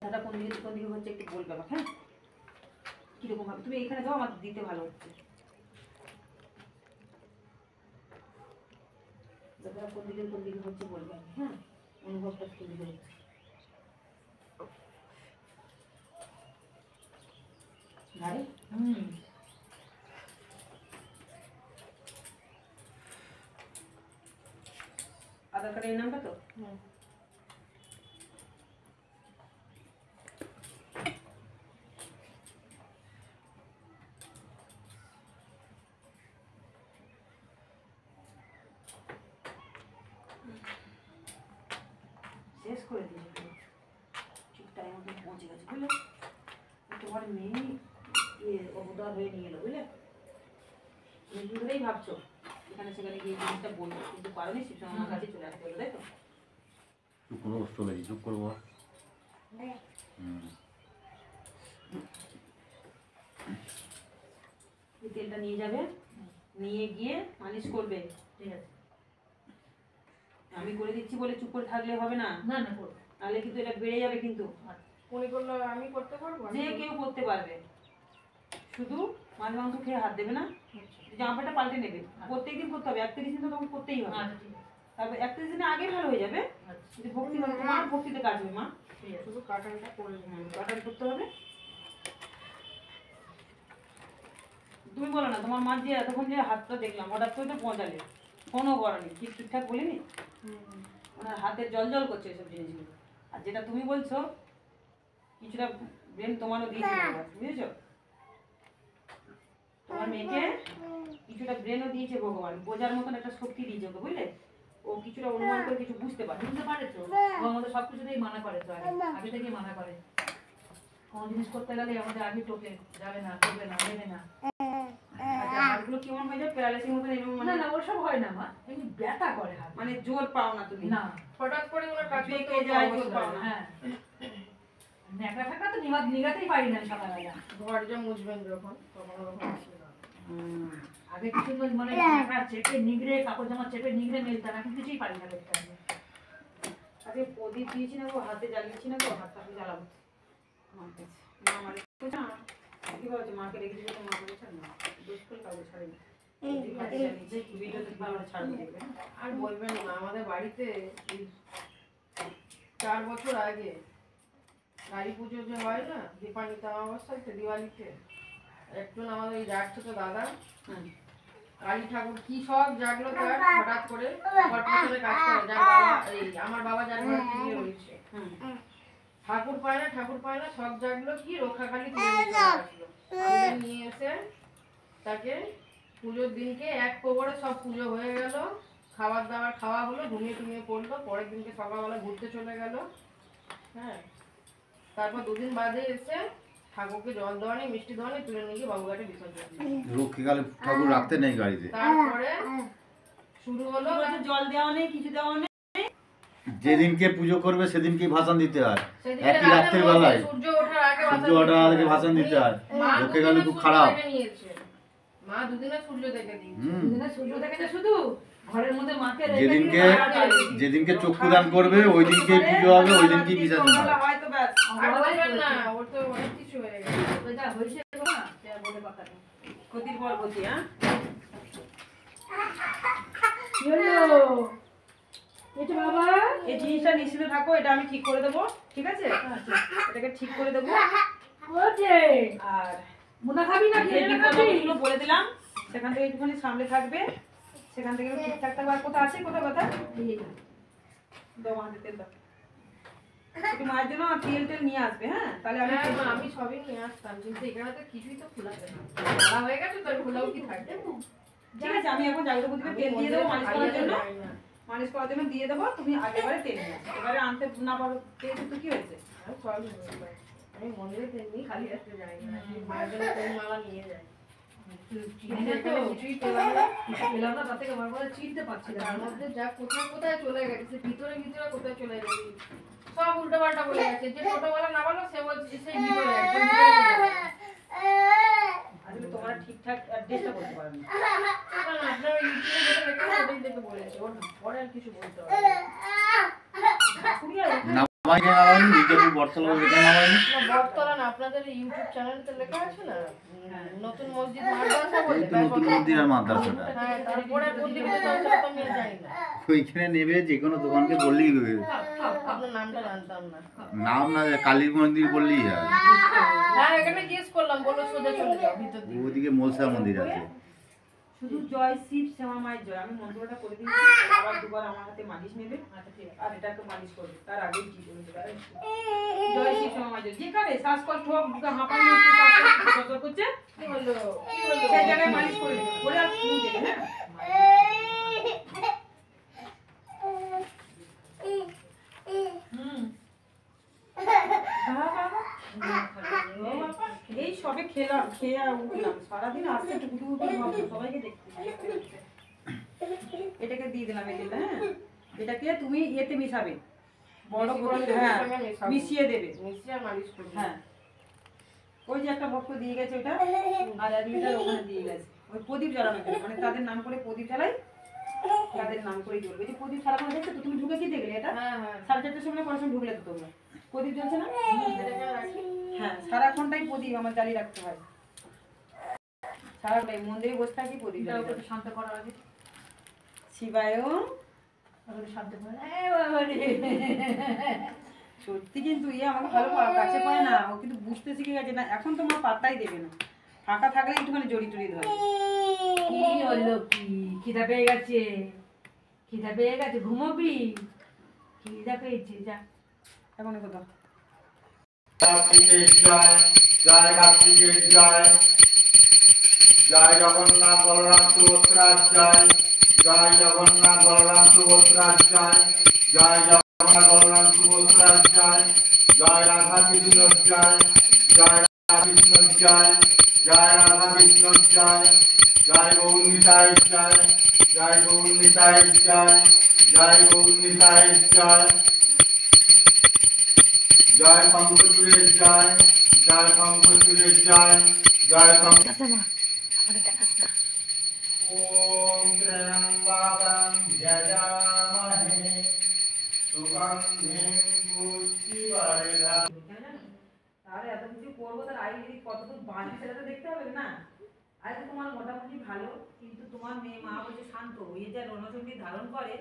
দাদা কোন দিকে হচ্ছে একটু বলবে আমাকে, হ্যাঁ কিরকম ভাবে তুমি এখানে দাও, আমার দিতে ভালো হচ্ছে। দাদা কোন দিকে হচ্ছে বলবে, হ্যাঁ অনুভবটা কোন দিকে হচ্ছে। ভাই আধার কার্ডের নামটা তো শেষ করে দিয়েছি, ঠিক টাইম মতো পৌঁছে গেছে বুঝলে। তোমার মেয়ে অবদান হয়ে নিয়ে এলো বুঝলে। তুমি ধরেই ভাবছো এখানে সেখানে গিয়ে জিনিসটা বলবো, কিন্তু কারণে শিশু আমার কাছে চলে আসতে হলো, তাই তো? চুপ করবো। তেলটা নিয়ে যাবে, নিয়ে গিয়ে মালিশ করবে, ঠিক আছে? আমি করে দিচ্ছি বলে চুপ করে থাকলে হবে না, না না তাহলে কিন্তু এটা বেড়ে যাবে। কিন্তু উনি করলে আমি করতে পারবো, যে কেউ করতে পারবে, শুধু মাছ মাংস খেয়ে হাত দেবে না, জামা প্যান্টটা পাল্টে নেবে। প্রত্যেকদিন করতে হবে, 31 দিন তো তোমাকে করতেই হবে। তারপর 31 দিনে আগেই ভালো হয়ে যাবে। যদি ভক্তি মানে তোমার ভক্তিতে কাজ হবে মা, শুধু কাটানটা করে কাটান করতে হবে। তুমি বলো না তোমার মা যে এতক্ষণ যে হাতটা দেখলাম হঠাৎ করে তো পৌঁছালে, ফোনও করেনি, ঠিকঠাক বলিনি, ওনার হাতের জল জল করছে এসব জিনিসগুলো। আর যেটা তুমি বলছো কিছুটা ব্রেন তোমারও দিয়েছে বুঝেছো, তোমার মেয়েকে কিছুটা ব্রেনও দিয়েছে ভগবান, বোঝার মতন একটা শক্তি দিয়েছে ওকে বুঝলে। ও কিছুটা অনুমান করে কিছু বুঝতে পারে তো, ও আমাদের সব কিছুতেই মানা করে, তো আগে থেকে মানা করে। কোন জিনিস করতে গেলে আমাদের আগে টোকে, যাবে না, করবে না, নেবে না। আচ্ছা হাতগুলো কেমন হয়ে যায় প্যারালাইসিস মতন এরকম? না না ওসব হয় না মা, এমনি ব্যথা করে হাত, মানে জোর পাও না তুমি? না হঠাৎ করে ওনার কাজ বেঁকে যায়, জোর পাও না। হ্যাঁ ন্যাকড়া ফ্যাকড়া তো নিগাতেই পারি না সকালবেলা, ঘর যা মুছবেন যখন তখন ওরকম আগে কিছু মানে ন্যাকড়া চেপে নিগড়ে, কাপড় জামা চেপে নিগড়ে মেলতাম, এখন কিছুই পারি না করতে। আগে প্রদীপ দিয়েছি না গো, হাতে জ্বালিয়েছি না গো, হাতটা জ্বালাবো আমার কাছে। মা আমার কি বলছে, মাকে রেখে দিলে তো মা বলেছে না দুষ্কল কাউকে ছাড়েনি, আর বলবেন না। আমাদের বাড়িতে 4 বছর আগে কালী পুজো যে হয় না, দীপান্বিতা অমাবস্যায়, দিওয়ালিতে একজন আমাদের এই জাগ ছোট দাদা কালী ঠাকুর কি সব জাগলো, তার হঠাৎ করে পিছনে কাজ করে, যার বাবা এই আমার বাবা যার ঘরে বিয়ে হয়েছে, ঠাকুর পায় না সব জাগলো, কি রক্ষাকালী নিয়ে এসে তাকে পুজোর দিনকে এক প্রহরে সব পুজো হয়ে গেল, খাবার দাবার খাওয়া হলো, ঘুমিয়ে পড়লো, পরের দিনকে সকালবেলা ঘুরতে চলে গেল। হ্যাঁ তারপর 2 দিন বাদে এসে ঠাকুরকে জল দেওয়া নেই, মিষ্টি দেওয়া নেই, তুলে নিয়ে বাবুঘাটে বিসর্জন। লক্ষ্মীকালে ঠাকুর রাখতে নেই গাড়িতে। তারপরে শুরু হলো জল দেওয়া নেই, কিছু দেওয়া নেই, যেদিনকে পুজো করবে সেদিনকে ভাষণ দিতে হয়, একই রাত্রের বেলায় সূর্য ওঠার আগে ভাষণ দিতে হয়। লক্ষ্মীকালে খুব খারাপ, মা 2 দিনে সূর্য দেখে দিয়েছে। 2 দিনে সূর্য দেখেছে, শুধু ঘরের মধ্যে মাকে যেদিনকে চক্ষুদান করবে ওই দিনকে পুজো হবে, ওই দিনকে বিসর্জন হবে। হয়তো ব্যাস না ওর তো অনেক কিছু হয়ে গেছে, ওটা হয়েছে না তার বলে কথা নেই, ক্ষতির পর ক্ষতি। হ্যাঁ কি হলো এটা বাবা, এই জিনিসটা নিশ্চিত থাকো, এটা আমি ঠিক করে দেবো, ঠিক আছে? এটাকে ঠিক করে দেবো। আর মুনা খাবি না, বিপদগুলো বলে দিলাম, সেখান থেকে একটুখানি সামনে থাকবে, সেখান থেকে ঠিকঠাক থাকবে। আর কোথায় আছে, কোথায় কথা দাও, হাতে তেল দাও, একটু মায়ের জন্য তেল টেল নিয়ে আসবে। হ্যাঁ তাহলে আমি সবই নিয়ে আসতাম, কিন্তু এখানে তো কিছুই তো খোলা হয়ে গেছে, তো খোলাও কি থাকবে? ঠিক আছে আমি এখন জাগ্রত প্রদীপে তেল দিয়ে দেবো মালিশ করার জন্য, মালিশ করার জন্য দিয়ে দেবো। তুমি আগেবারে তেল নিয়ে আসো, এবারে আনতে না পারো তেল তো কি হয়েছে? আমি মন্দিরে তেল নিয়ে খালি আসতে যাই না, মায়ের জন্য তেল মালা নিয়ে যাই। চিনতে পারছি না, তার মধ্যে যা কোথায় কোথায় চলে গেছে, ভিতরে কোথায় চলে গেছে, সব উল্টো পাল্টা বলে গেছে। যে ছোটবেলা না বলো সে বলছে সেই ভিতরে একদম আসলে তোমরা ঠিকঠাক অ্যাড্রেসটা করতে পারো না। আপনারা ইউটিউবে যেটা দেখে ওটাই দেখে বলেছে, ওর পরে আর কিছু বলতে হবে না। আমায় কেন নামায়নি? বিজেপি বটতলা কেন নামায়নি? না বটতলা না, আপনাদের ইউটিউব চ্যানেলতে লেখা আছে না নতুন মসজিদ মাদ্রাসা এই বলে। তো নতুন মন্দির আর মাদ্রাসাটা। হ্যাঁ, তারপরে কোন দিকে মাদ্রাসা তো আমি জানি না। ওইখানে নেবে, যে কোনো দোকানকে বললেই হবে। আপনার নামটা জানতাম না। নাম না, কালী মন্দির বললেই হবে। হ্যাঁ, এখানে জিজ্ঞেস করলাম, বললো সোজা চলে যাও ভিতর দিকে। ওদিকে মলসা মন্দির আছে। শুধু জয় শিব শ্যামা মায়ের জয়। আমি মন্ত্রটা করে দিয়েছি, আবার দুবার আমার হাতে মালিশ নেবে। আচ্ছা ঠিক আছে, আর এটাকে মালিশ করবে, তার আগেই কি করবে জয় শিব শ্যামা মায়ের জয়। যেখানে শ্বাসকষ্ট হোক, বুকে হাঁপানি হচ্ছে, শ্বাসকষ্ট করছে, কি বললো? সেই জায়গায় মালিশ করে দেবে, করে আর ফুল দেবে। হ্যাঁ এই সবে খেলাম, খেয়ে আর উঠলাম। সারাদিন আসছে টুকু সবাইকে দেখতে। এটাকে দিয়ে দিলাম এই দিলে। হ্যাঁ, এটাকে তুমি ইয়েতে মিশাবে, বড় করে। হ্যাঁ, মিশিয়ে দেবে, মিশিয়ে মালিশ করবে। হ্যাঁ, ওই যে একটা বক্স দিয়ে গেছে ওটা, আর 1 লিটার ওখানে দিয়ে গেছে। ওই প্রদীপ জ্বালানোর জন্য, মানে তাদের নাম করে প্রদীপ জ্বালাই, তাদের নাম করে জ্বলবে। যে প্রদীপ সারাক্ষণ দেখছো তো, তুমি ঢুকে কি দেখলে? এটা হ্যাঁ হ্যাঁ 4:30টার সময় পড়াশোনা ঢুকলে তো তোমরা, প্রদীপ জ্বলছে না? এটাকে রাখি। হ্যাঁ, সারাক্ষণটাই প্রদীপ আমার জ্বালিয়ে রাখতে হয়। সারাটাই মন্দিরে বসে থাকি প্রদীপ জ্বালিয়ে। শান্ত করা আছে। শিবায় শান্ত করে। সত্যি, কিন্তু আমাকে ভালো কাছে পায় না, ও কিন্তু বুঝতে শিখে গেছে না। এখন তোমার পাত্তাই দেবে না, ফাঁকা থাকলে একটুখানি জড়ি টড়ি ধরে। কি হলো? কি খিদা পেয়ে গেছে? খিদা পেয়ে গেছে, ঘুমোবি? খিদা পেয়েছে, যা এখন কোথাও কার্তিকের জয়, জয় কার্তিকের জয়, জয় জগন্নাথ বলরাম সুভদ্রার জয়, জয় জগন্নাথ বলরাম সুভদ্রার জয়, জয় জগন্নাথ বলরাম সুভদ্রার জয়, জয় রাধা কৃষ্ণর জয়, জয় রাধা কৃষ্ণর জয়, জয় রাধা কৃষ্ণর জয়, জয় গৌরীতায়ের জয়, জয় গৌরীতায়ের জয়, জয় গৌরীতায়ের জয়, জয় শঙ্করপুরের জয়, জয় শঙ্করপুরের জয়, জয় শঙ্কর। ওম ত্র্যম্বকং যজামহে সুগন্ধিং পুষ্টিবর্ধনং। তাহলে এত কিছু করবো, তার আগে যদি কতদূর বাঁধি সেটা তো দেখতে হবে না। আগে তো তোমার মোটামুটি ভালো, কিন্তু তোমার মেয়ে মা বলছে শান্ত, ওই যে রণচণ্ডী ধারণ করে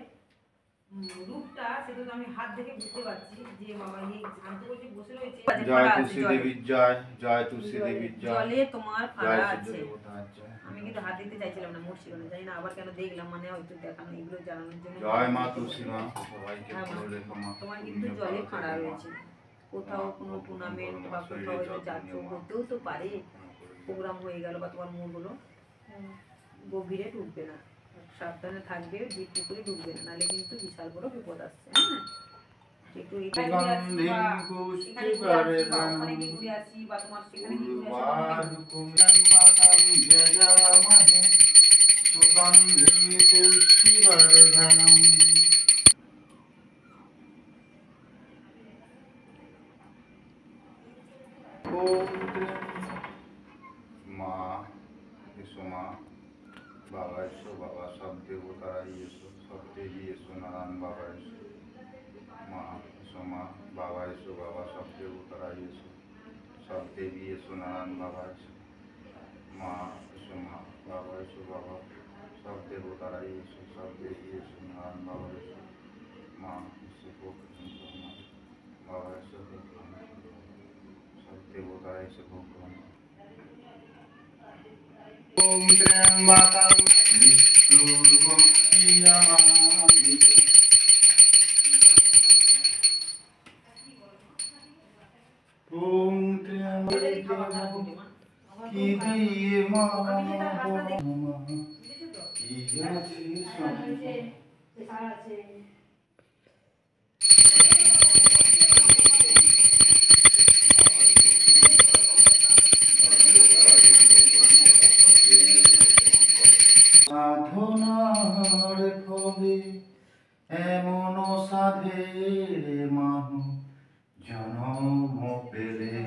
রূপটা, সেটা তো আমি হাত দেখে বুঝতে পারছি যে বাবা এই শান্ত করছে বসে রয়েছে। জয় তুলসী দেবীর জয়, জয় তুলসী দেবীর জয়, জলে তোমার জয় ফাড়া সূর্য আছে। দেবতার জয়। আমি কিন্তু হাত দিতে চাইছিলাম না, মোট ছিল না, জানি না আবার কেন দেখলাম, মানে হয়তো দেখানো এগুলো জানানোর জন্য। জয় মা তুলসী মা, সবাইকে হ্যাঁ, ভালো রেখো মা। তোমার কিন্তু জলে ফাড়া রয়েছে। কোথাও কোনো টুর্নামেন্ট বা কোথাও হয়তো যাচ্ছ, হতেও তো পারে প্রোগ্রাম হয়ে গেল, বা তোমার মুড হলো, গভীরে ঢুকবে না, সাবধানে থাকবে, ডিপ পুকুরে ঢুকবে না, নাহলে কিন্তু বিশাল বড় বিপদ আসছে। হ্যাঁ, একটু এখানে ঘুরে আসি, বা এখানে ঘুরে আসি, বা ওখানে গিয়ে ঘুরে আসি, বা তোমার সেখানে গিয়ে ঘুরে আসি। সুগন্ধিং পুষ্টিবর্ধনং। মা এসো, মা বাবা এসো, বাবা সব দেবতারাই এসো, সব দেবী এসো, নারায়ণ বাবা এসো, মা এসো, মা বাবা এসো, বাবা সব দেবতারাই এসো, সব দেবী এসো, নারায়ণ বাবা এসো, মা এসো, মা বাবা এসো, বাবা সব দেবতারাই এসো, সব দেবী এসো, নারায়ণ বাবা এসো, মা এসো, বাবা এসো, সব দেবতারা এসে ভোগ গ্রহণ করো। ওম ত্র্যম্বকং বিষ্ণুর্ভক্ষিয়মামি, ওম ত্র্যম্বকং কি দিয়ে মা কি আছে সঙ্গে। সাধনার ফলে এমন সাধের মানুষ জন্ম পেলে,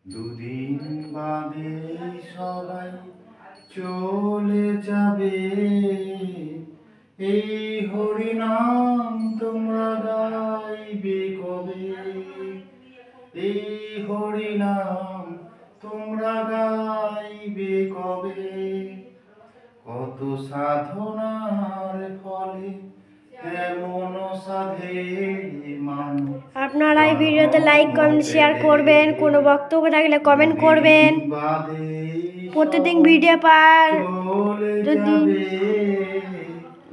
দুদিন বাদে সবাই চলে যাবে এই হরি এই হরিনাম তোমরা গাইবে কবে, কত সাধনার ফলে এমন সাধে মানুষ। আপনারা এই ভিডিওতে লাইক কমেন্ট শেয়ার করবেন, কোনো বক্তব্য থাকলে কমেন্ট করবেন। প্রতিদিন ভিডিও পার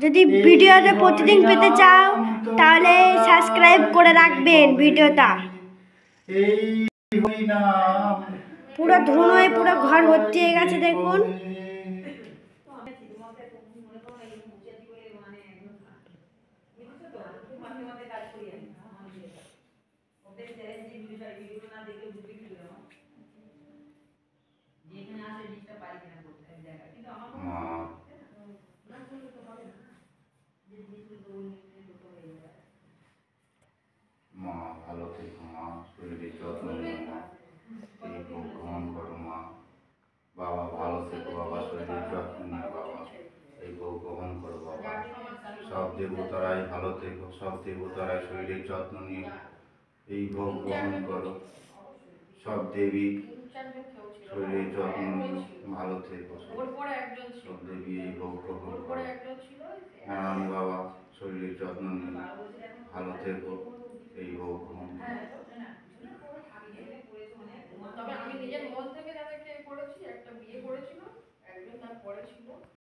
যদি ভিডিওটা প্রতিদিন পেতে চাও তাহলে সাবস্ক্রাইব করে রাখবেন ভিডিওটা। এই হরিনাম পুরো ধুনো হয়ে পুরো ঘর ভর্তি হয়ে গেছে দেখুন। মা মা ভালো থেকো মা, শরীরের যত্ন নিও মা, এই ভোগ গ্রহণ করো মা। বাবা ভালো থেকো বাবা, শরীরের যত্ন নিও বাবা, এই ভোগ গ্রহণ করো বাবা। সব দেবতারাই ভালো থেকো, সব দেবতারাই শরীরের যত্ন নিও, এই ভোগ গ্রহণ করো। সব দেবী শরীরের যত্ন নিও, ভালো থেকো। ওর পরে একজন ছিল, সব দেবী এই ভোগ গ্রহণ ওর করো। পরে একজন ছিল। নারায়ণ বাবা শরীরের যত্ন নিও, ভালো থেকো, এই ভোগ গ্রহণ করো। তবে আমি নিজের মন থেকে যাদেরকে করেছি, একটা বিয়ে করেছিল, একজন তার পরে ছিল।